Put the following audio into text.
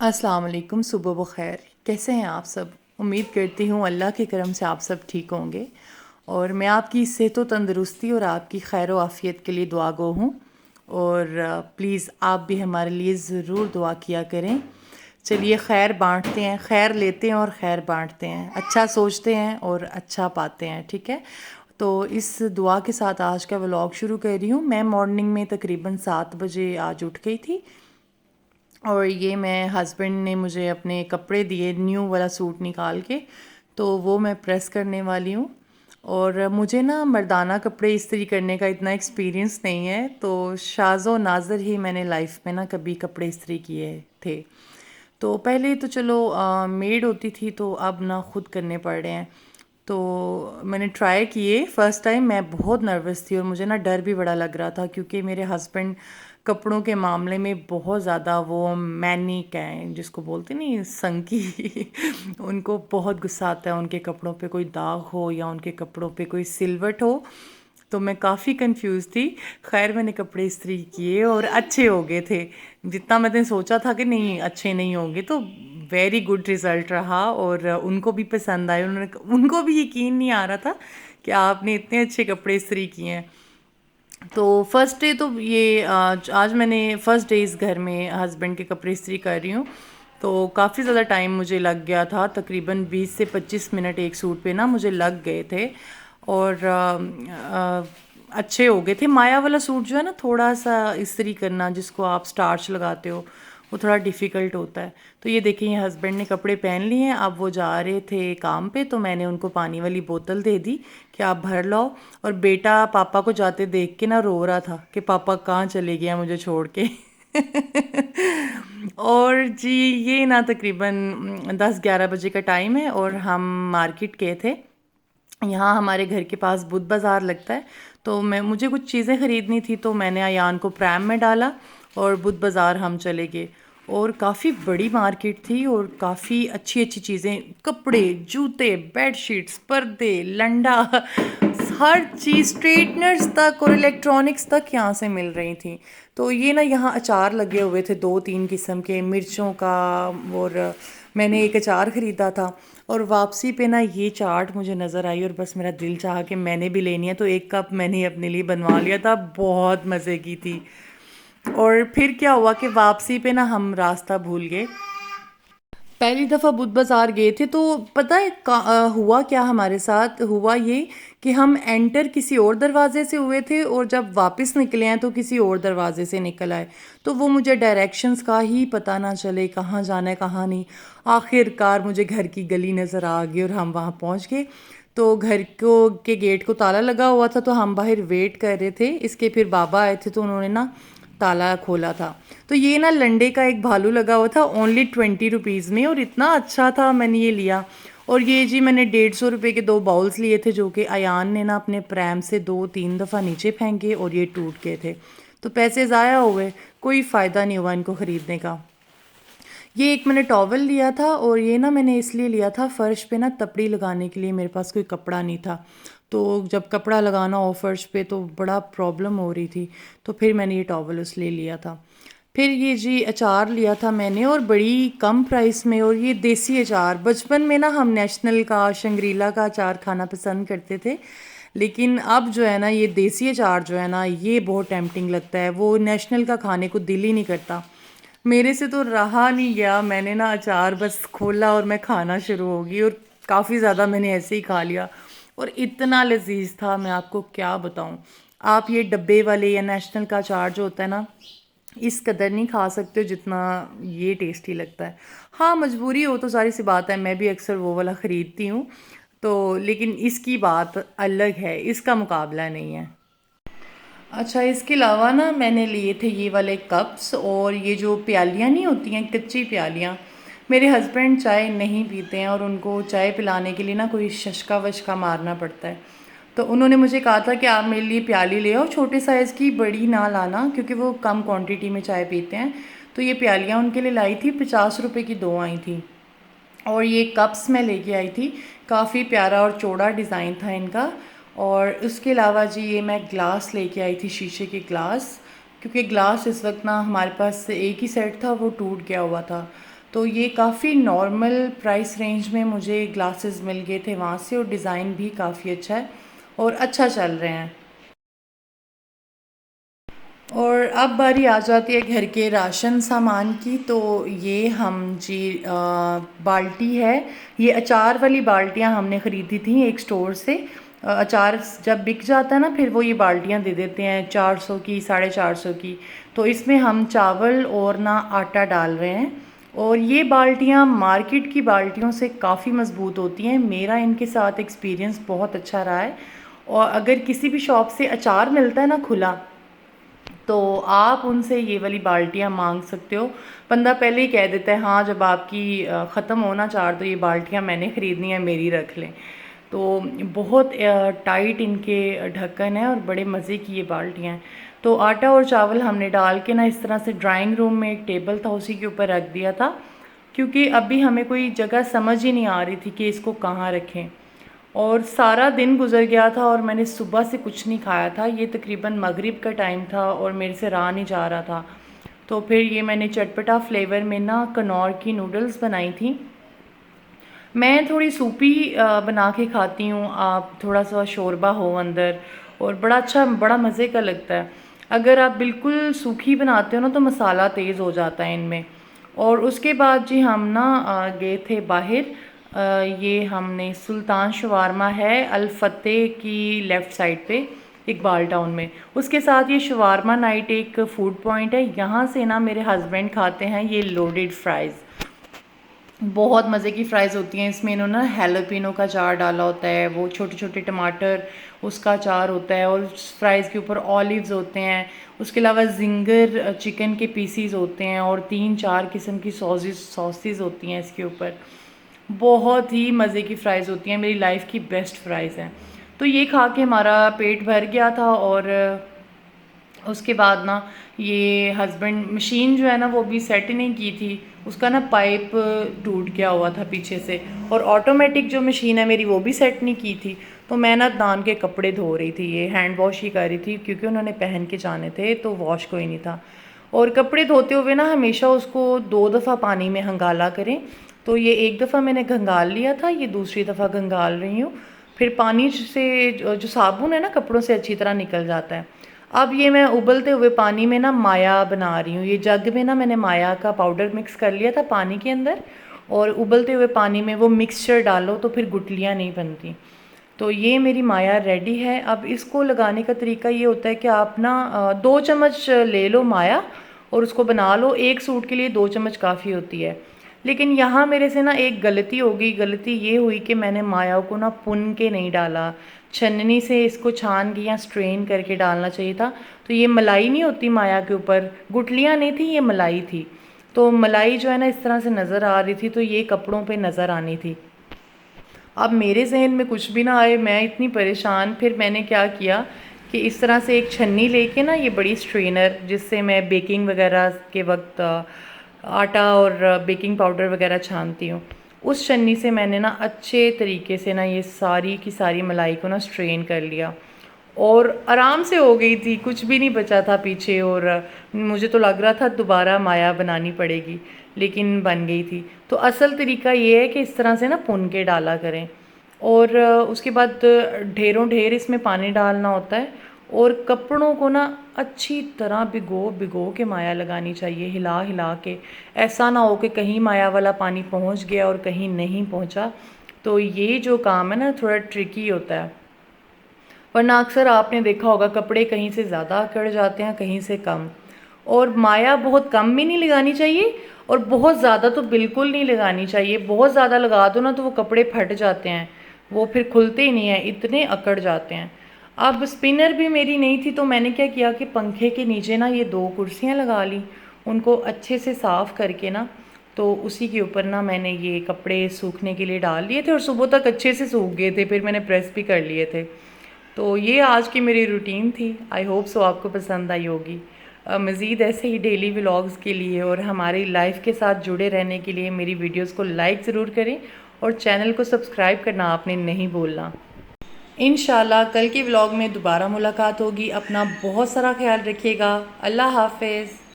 अस्सलाम वालेकुम, सुबह बखैर। कैसे हैं आप सब? उम्मीद करती हूँ अल्लाह के करम से आप सब ठीक होंगे। और मैं आपकी सेहत व तंदरुस्ती और आपकी खैर व आफ़ियत के लिए दुआ गो हूँ। और प्लीज़ आप भी हमारे लिए ज़रूर दुआ किया करें। चलिए खैर बांटते हैं, खैर लेते हैं और खैर बांटते हैं। अच्छा सोचते हैं और अच्छा पाते हैं, ठीक है? तो इस दुआ के साथ आज का व्लॉग शुरू कर रही हूँ। मैं मॉर्निंग में तकरीबन 7 बजे आज उठ गई थी। और ये मैं हस्बैंड ने मुझे अपने कपड़े दिए, न्यू वाला सूट निकाल के, तो वो मैं प्रेस करने वाली हूँ। और मुझे ना मर्दाना कपड़े इस्त्री करने का इतना एक्सपीरियंस नहीं है, तो शाज़ो नाज़र ही मैंने लाइफ में ना कभी कपड़े इस्त्री किए थे। तो पहले तो चलो मेड होती थी, तो अब ना खुद करने पड़ रहे हैं। तो मैंने ट्राई किए। फ़र्स्ट टाइम मैं बहुत नर्वस थी और मुझे ना डर भी बड़ा लग रहा था, क्योंकि मेरे हस्बैंड कपड़ों के मामले में बहुत ज़्यादा वो मैनिक हैं, जिसको बोलते नहीं, संकी। उनको बहुत गुस्सा आता है उनके कपड़ों पे कोई दाग हो या उनके कपड़ों पे कोई सिलवट हो। तो मैं काफ़ी कंफ्यूज थी। खैर मैंने कपड़े इस्त्री किए और अच्छे हो गए थे, जितना मैंने सोचा था कि नहीं अच्छे नहीं होंगे, तो वेरी गुड रिज़ल्ट रहा। और उनको भी पसंद आए। उनको भी यकीन नहीं आ रहा था कि आपने इतने अच्छे कपड़े इस्त्री किए हैं। तो फर्स्ट डे तो ये आज मैंने फ़र्स्ट डे इस घर में हस्बैंड के कपड़े इस्त्री कर रही हूँ। तो काफ़ी ज़्यादा टाइम मुझे लग गया था, तकरीबन 20 से 25 मिनट एक सूट पे ना मुझे लग गए थे। और अच्छे हो गए थे। माया वाला सूट जो है ना, थोड़ा सा इस्त्री करना, जिसको आप स्टार्च लगाते हो, वो थोड़ा डिफ़िकल्ट होता है। तो ये देखिए हस्बैंड ने कपड़े पहन लिए हैं, अब वो जा रहे थे काम पे, तो मैंने उनको पानी वाली बोतल दे दी कि आप भर लाओ। और बेटा पापा को जाते देख के ना रो रहा था कि पापा कहाँ चले गया मुझे छोड़ के। और जी ये ना तकरीबन 10-11 बजे का टाइम है और हम मार्केट गए थे। यहाँ हमारे घर के पास बुध बाज़ार लगता है, तो मुझे कुछ चीज़ें ख़रीदनी थी, तो मैंने अयान को प्रैम में डाला और बुध बाज़ार हम चले गए। और काफ़ी बड़ी मार्केट थी और काफ़ी अच्छी अच्छी चीज़ें, कपड़े, जूते, बेडशीट्स, पर्दे, लंडा, हर चीज़, स्ट्रेटनर्स तक और इलेक्ट्रॉनिक्स तक यहाँ से मिल रही थी। तो ये ना यहाँ अचार लगे हुए थे 2-3 किस्म के मिर्चों का। और मैंने एक अचार ख़रीदा था। और वापसी पे ना ये चाट मुझे नज़र आई और बस मेरा दिल चाहा कि मैंने भी लेनी है, तो एक कप मैंने अपने लिए बनवा लिया था। बहुत मज़े की थी। और फिर क्या हुआ कि वापसी पे ना हम रास्ता भूल गए। पहली दफ़ा बुध बाज़ार गए थे, तो पता है हुआ क्या हमारे साथ? हुआ ये कि हम एंटर किसी और दरवाज़े से हुए थे और जब वापस निकले हैं तो किसी और दरवाज़े से निकल आए। तो वो मुझे डायरेक्शंस का ही पता ना चले, कहाँ जाना है कहाँ नहीं। आखिरकार मुझे घर की गली नज़र आ गई और हम वहाँ पहुँच गए। तो घर को के गेट को ताला लगा हुआ था, तो हम बाहर वेट कर रहे थे इसके। फिर बाबा आए थे तो उन्होंने ना ताला खोला था। तो ये ना लंडे का एक भालू लगा हुआ था, ओनली 20 रुपीज़ में, और इतना अच्छा था, मैंने ये लिया। और ये जी मैंने 150 रुपये के 2 बाउल्स लिए थे, जो कि अयान ने ना अपने प्रैम से 2-3 दफ़ा नीचे फेंके और ये टूट गए थे। तो पैसे ज़ाया हुए, कोई फ़ायदा नहीं हुआ इनको ख़रीदने का। ये एक मैंने टॉवल लिया था, और ये ना मैंने इसलिए लिया था, फ़र्श पे ना तपड़ी लगाने के लिए मेरे पास कोई कपड़ा नहीं था। तो जब कपड़ा लगाना हो फर्श पे तो बड़ा प्रॉब्लम हो रही थी, तो फिर मैंने ये टॉवल इसलिए लिया था। फिर ये जी अचार लिया था मैंने, और बड़ी कम प्राइस में। और ये देसी अचार, बचपन में ना हम नेशनल का, शंग्रीला का अचार खाना पसंद करते थे, लेकिन अब जो है ना ये देसी अचार जो है ना, ये बहुत टेम्पटिंग लगता है। वो नेशनल का खाने को दिल ही नहीं करता। मेरे से तो रहा नहीं गया, मैंने ना अचार बस खोला और मैं खाना शुरू हो गई, और काफ़ी ज़्यादा मैंने ऐसे ही खा लिया। और इतना लजीज था, मैं आपको क्या बताऊं। आप ये डब्बे वाले या नेशनल का अचार जो होता है ना, इस कदर नहीं खा सकते हो जितना ये टेस्टी लगता है। हाँ मजबूरी हो तो सारी सी बात है, मैं भी अक्सर वो वाला ख़रीदती हूँ। तो लेकिन इसकी बात अलग है, इसका मुकाबला नहीं है। अच्छा, इसके अलावा ना मैंने लिए थे ये वाले कप्स, और ये जो प्यालियाँ नहीं होती हैं, कच्ची प्यालियाँ। मेरे हस्बैंड चाय नहीं पीते हैं, और उनको चाय पिलाने के लिए ना कोई शशका वशका मारना पड़ता है। तो उन्होंने मुझे कहा था कि आप मेरे लिए प्याली ले आओ, छोटे साइज़ की, बड़ी ना लाना, क्योंकि वो कम क्वांटिटी में चाय पीते हैं। तो ये प्यालियाँ उनके लिए लाई थी, 50 रुपये की 2 आई थी। और ये कप्स मैं लेके आई थी, काफ़ी प्यारा और चौड़ा डिज़ाइन था इनका। और उसके अलावा जी ये मैं ग्लास लेके आई थी, शीशे के ग्लास, क्योंकि ग्लास इस वक्त ना हमारे पास एक ही सेट था, वो टूट गया हुआ था। तो ये काफ़ी नॉर्मल प्राइस रेंज में मुझे ग्लासेस मिल गए थे वहाँ से, और डिज़ाइन भी काफ़ी अच्छा है और अच्छा चल रहे हैं। और अब बारी आ जाती है घर के राशन सामान की। तो ये हम जी बाल्टी है, ये अचार वाली बाल्टियाँ हमने ख़रीदी थी एक स्टोर से। अचार जब बिक जाता है ना, फिर वो ये बाल्टियाँ दे देते हैं 400 की, 450 की। तो इसमें हम चावल और ना आटा डाल रहे हैं, और ये बाल्टियाँ मार्केट की बाल्टियों से काफ़ी मज़बूत होती हैं। मेरा इनके साथ एक्सपीरियंस बहुत अच्छा रहा है। और अगर किसी भी शॉप से अचार मिलता है ना खुला, तो आप उनसे ये वाली बाल्टियाँ मांग सकते हो। बंदा पहले ही कह देता है हाँ, जब आपकी ख़त्म होना चार तो ये बाल्टियाँ मैंने ख़रीदनी है, मेरी रख लें। तो बहुत टाइट इनके ढक्कन है और बड़े मज़े की ये बाल्टियाँ हैं। तो आटा और चावल हमने डाल के ना इस तरह से ड्राइंग रूम में एक टेबल था उसी के ऊपर रख दिया था, क्योंकि अभी हमें कोई जगह समझ ही नहीं आ रही थी कि इसको कहाँ रखें। और सारा दिन गुज़र गया था और मैंने सुबह से कुछ नहीं खाया था। ये तकरीबन मगरिब का टाइम था और मेरे से रहा नहीं जा रहा था। तो फिर ये मैंने चटपटा फ्लेवर में ना कनौर की नूडल्स बनाई थी। मैं थोड़ी सूपी बना के खाती हूँ, आप थोड़ा सा शोरबा हो अंदर, और बड़ा अच्छा, बड़ा मज़े का लगता है। अगर आप बिल्कुल सूखी बनाते हो ना तो मसाला तेज़ हो जाता है इनमें। और उसके बाद जी हम ना गए थे बाहर। ये हमने सुल्तान शवारमा है अल फतेह की लेफ़्ट साइड पे इकबाल टाउन में, उसके साथ ये शवारमा नाइट एक फ़ूड पॉइंट है। यहाँ से ना मेरे हस्बैंड खाते हैं ये लोडेड फ्राइज़, बहुत मज़े की फ़्राइज़ होती हैं। इसमें इन्होंने हैलोपिनो का अचार डाला होता है, वो छोटे छोटे टमाटर उसका अचार होता है, और फ्राइज़ के ऊपर ऑलिव्स होते हैं। उसके अलावा जिंगर चिकन के पीसीज होते हैं, और 3-4 किस्म की सॉसेस होती हैं इसके ऊपर। बहुत ही मज़े की फ़्राइज़ होती हैं, मेरी लाइफ की बेस्ट फ़्राइज़ हैं। तो ये खा के हमारा पेट भर गया था। और उसके बाद ना ये हस्बैंड मशीन जो है ना वो भी सेट नहीं की थी, उसका ना पाइप टूट गया हुआ था पीछे से, और ऑटोमेटिक जो मशीन है मेरी वो भी सेट नहीं की थी। तो मैं ना दान के कपड़े धो रही थी, ये हैंड वॉश ही कर रही थी क्योंकि उन्होंने पहन के जाने थे तो वॉश कोई नहीं था। और कपड़े धोते हुए ना हमेशा उसको 2 दफ़ा पानी में हंगाला करें। तो ये एक दफ़ा मैंने घंगाल लिया था, ये दूसरी दफ़ा घंगाल रही हूँ। फिर पानी से जो साबुन है ना कपड़ों से अच्छी तरह निकल जाता है। अब ये मैं उबलते हुए पानी में ना माया बना रही हूँ। ये जग में ना मैंने माया का पाउडर मिक्स कर लिया था पानी के अंदर, और उबलते हुए पानी में वो मिक्सचर डालो तो फिर गुठलियाँ नहीं बनती। तो ये मेरी माया रेडी है। अब इसको लगाने का तरीका ये होता है कि आप ना 2 चम्मच ले लो माया और उसको बना लो। एक सूट के लिए 2 चम्मच काफ़ी होती है। लेकिन यहाँ मेरे से ना एक गलती हो गई। गलती ये हुई कि मैंने माया को ना पुन के नहीं डाला, छन्नी से इसको छान के या स्ट्रेन करके डालना चाहिए था। तो ये मलाई नहीं होती माया के ऊपर, गुठलियाँ नहीं थी, ये मलाई थी। तो मलाई जो है ना इस तरह से नज़र आ रही थी, तो ये कपड़ों पे नज़र आनी थी। अब मेरे जहन में कुछ भी ना आए, मैं इतनी परेशान। फिर मैंने क्या किया कि इस तरह से एक छन्नी लेके ना, ये बड़ी स्ट्रेनर जिससे मैं बेकिंग वगैरह के वक्त आटा और बेकिंग पाउडर वगैरह छानती हूँ, उस छन्नी से मैंने ना अच्छे तरीके से ना ये सारी की सारी मलाई को ना स्ट्रेन कर लिया, और आराम से हो गई थी, कुछ भी नहीं बचा था पीछे। और मुझे तो लग रहा था दोबारा माया बनानी पड़ेगी, लेकिन बन गई थी। तो असल तरीका ये है कि इस तरह से ना पुन के डाला करें। और उसके बाद ढेरों ढेर इसमें पानी डालना होता है, और कपड़ों को ना अच्छी तरह भिगो भिगो के माया लगानी चाहिए, हिला हिला के। ऐसा ना हो कि कहीं माया वाला पानी पहुंच गया और कहीं नहीं पहुंचा। तो ये जो काम है ना थोड़ा ट्रिकी होता है, वरना अक्सर आपने देखा होगा कपड़े कहीं से ज़्यादा अकड़ जाते हैं, कहीं से कम। और माया बहुत कम भी नहीं लगानी चाहिए और बहुत ज़्यादा तो बिल्कुल नहीं लगानी चाहिए। बहुत ज़्यादा लगा दो ना तो वो कपड़े फट जाते हैं, वो फिर खुलते ही नहीं हैं, इतने अकड़ जाते हैं। अब स्पिनर भी मेरी नहीं थी, तो मैंने क्या किया कि पंखे के नीचे ना ये 2 कुर्सियाँ लगा ली, उनको अच्छे से साफ़ करके ना, तो उसी के ऊपर ना मैंने ये कपड़े सूखने के लिए डाल लिए थे, और सुबह तक अच्छे से सूख गए थे, फिर मैंने प्रेस भी कर लिए थे। तो ये आज की मेरी रूटीन थी। आई होप सो आपको पसंद आई होगी। मज़ीद ऐसे ही डेली व्लॉग्स के लिए और हमारी लाइफ के साथ जुड़े रहने के लिए मेरी वीडियोस को लाइक ज़रूर करें, और चैनल को सब्सक्राइब करना आपने नहीं भूलना। इंशाल्लाह कल के व्लॉग में दोबारा मुलाकात होगी। अपना बहुत सारा ख्याल रखिएगा। अल्लाह हाफ़िज़।